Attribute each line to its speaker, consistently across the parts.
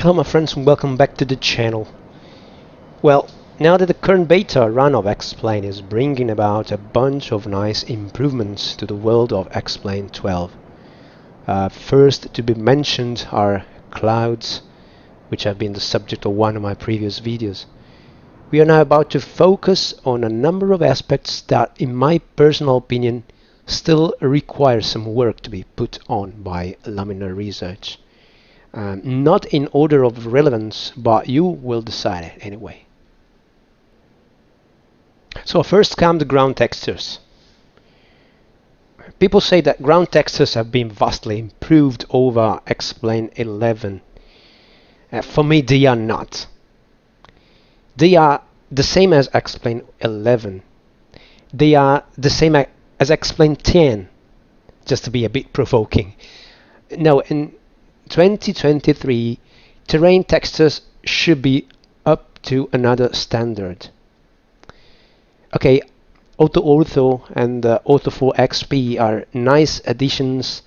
Speaker 1: Hello my friends and welcome back to the channel. Well, now that the current beta run of xplane is bringing about a bunch of nice improvements to the world of xplane 12. First to be mentioned are clouds, which have been the subject of one of my previous videos. We are now about to focus on a number of aspects that, in my personal opinion, still require some work to be put on by laminar research. Not in order of relevance, but you will decide it anyway. So first come the ground textures. People say that ground textures have been vastly improved over xplane 11. For me, they are not. They are the same as xplane 11. They are the same as xplane 10, just to be a bit provoking. No, in 2023, terrain textures should be up to another standard. Okay, Auto and Auto 4 XP are nice additions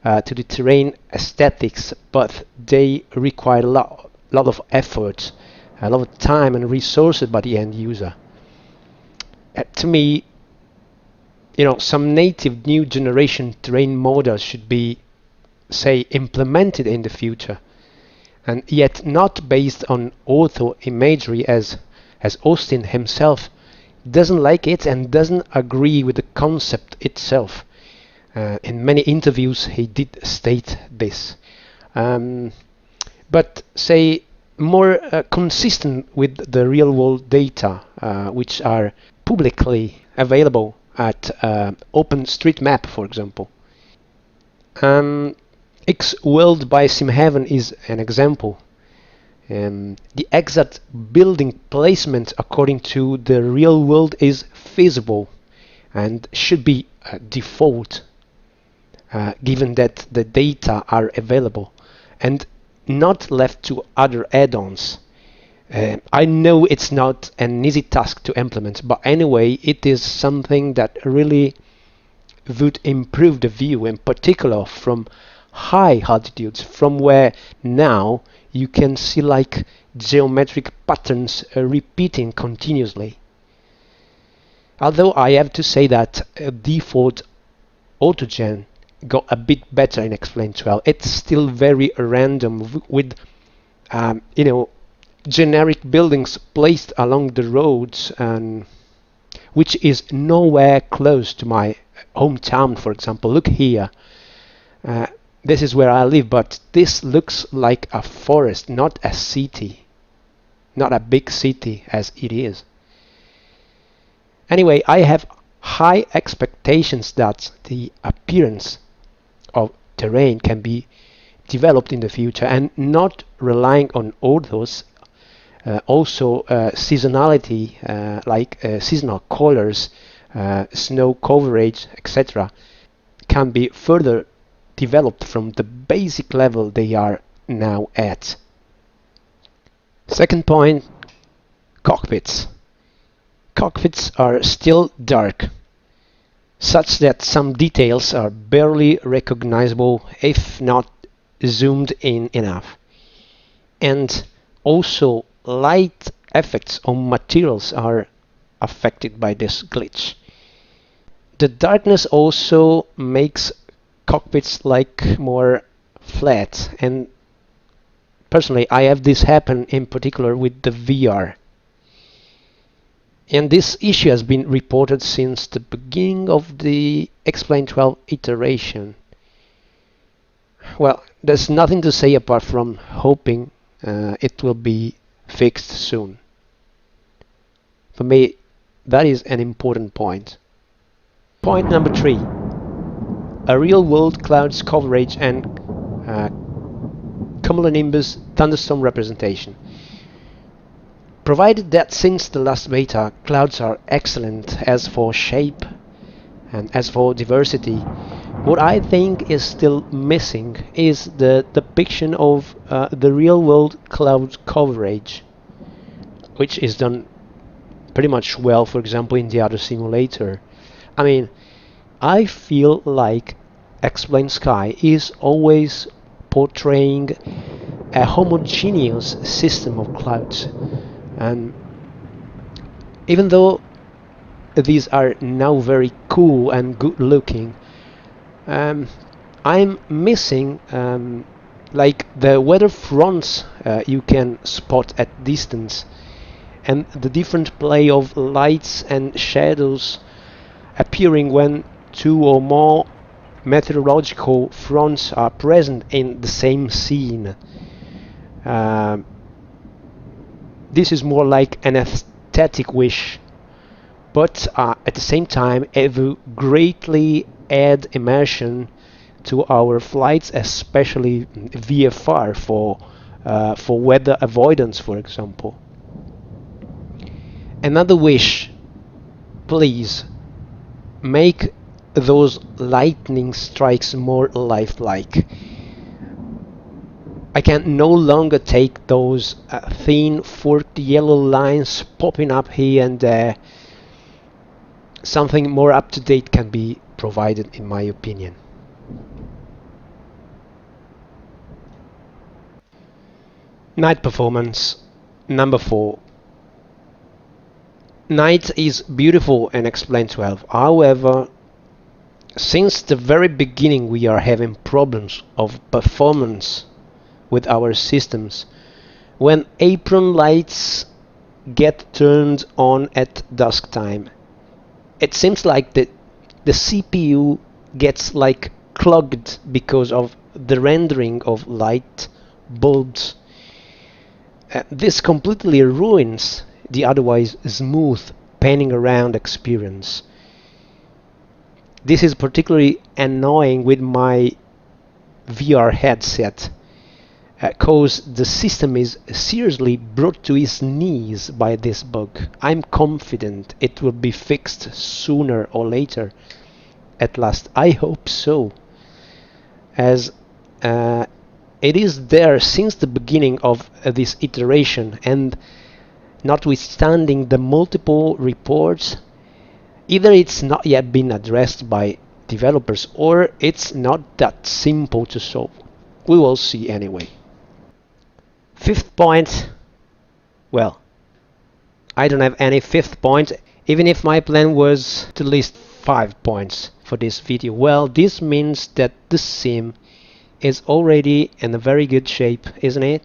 Speaker 1: to the terrain aesthetics, but they require a lot of effort, a lot of time and resources by the end user. To me, some native new generation terrain models should be, say, implemented in the future, and yet not based on ortho imagery, as Austin himself doesn't like it and doesn't agree with the concept itself. In many interviews he did state this, but say more consistent with the real world data which are publicly available at OpenStreetMap, for example. X-World by SimHeaven is an example. The exact building placement according to the real world is feasible and should be default, given that the data are available and not left to other add-ons. I know it's not an easy task to implement, but anyway, it is something that really would improve the view, in particular from high altitudes, from where now you can see like geometric patterns repeating continuously. Although I have to say that default autogen got a bit better in xplane 12, it's still very random with generic buildings placed along the roads, and which is nowhere close to my hometown. For example, look here. This is where I live, but this looks like a forest, not a city, not a big city as it is. Anyway, I have high expectations that the appearance of terrain can be developed in the future and not relying on orthos. Also seasonality, like seasonal colors, snow coverage, etc., can be further developed from the basic level they are now at. Second point, cockpits. Cockpits are still dark, such that some details are barely recognizable if not zoomed in enough. And also light effects on materials are affected by this glitch. The darkness also makes cockpits like more flat, and personally I have this happen in particular with the VR, and this issue has been reported since the beginning of the xplane 12 iteration. Well, there's nothing to say apart from hoping it will be fixed soon. For me, that is an important point. Point number 3. A real-world clouds coverage and cumulonimbus thunderstorm representation. Provided that since the last beta, clouds are excellent as for shape and as for diversity, what I think is still missing is the depiction of the real-world cloud coverage, which is done pretty much well, for example, in the other simulator. I mean, I feel like xplane Sky is always portraying a homogeneous system of clouds. And even though these are now very cool and good looking, I'm missing like the weather fronts you can spot at distance, and the different play of lights and shadows appearing when two or more meteorological fronts are present in the same scene. This is more like an aesthetic wish, but at the same time it will greatly add immersion to our flights, especially VFR for weather avoidance, for example. Another wish, please make those lightning strikes more lifelike. I can no longer take those thin, forked yellow lines popping up here and there. Something more up-to-date can be provided, in my opinion. Night performance number 4. Night is beautiful in X-Plane 12. However, since the very beginning we are having problems of performance with our systems. When apron lights get turned on at dusk time, it seems like the CPU gets like clogged because of the rendering of light bulbs. This completely ruins the otherwise smooth panning around experience. This is particularly annoying with my VR headset, cause the system is seriously brought to its knees by this bug. I'm confident it will be fixed sooner or later. At last, I hope so, as it is there since the beginning of this iteration, and notwithstanding the multiple reports, either it's not yet been addressed by developers or it's not that simple to solve. We will see anyway. Fifth point, well, I don't have any fifth point, even if my plan was to list 5 points for this video. Well, this means that the sim is already in a very good shape, isn't it?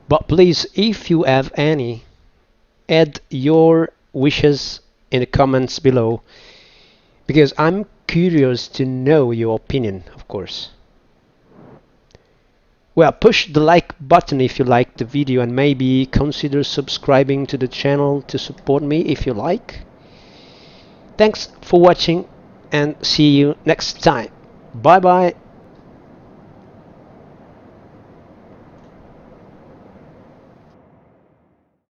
Speaker 1: But please, if you have any, add your wishes in the comments below, because I'm curious to know your opinion, of course. Well, push the like button if you liked the video, and maybe consider subscribing to the channel to support me if you like. Thanks for watching, and see you next time. Bye bye.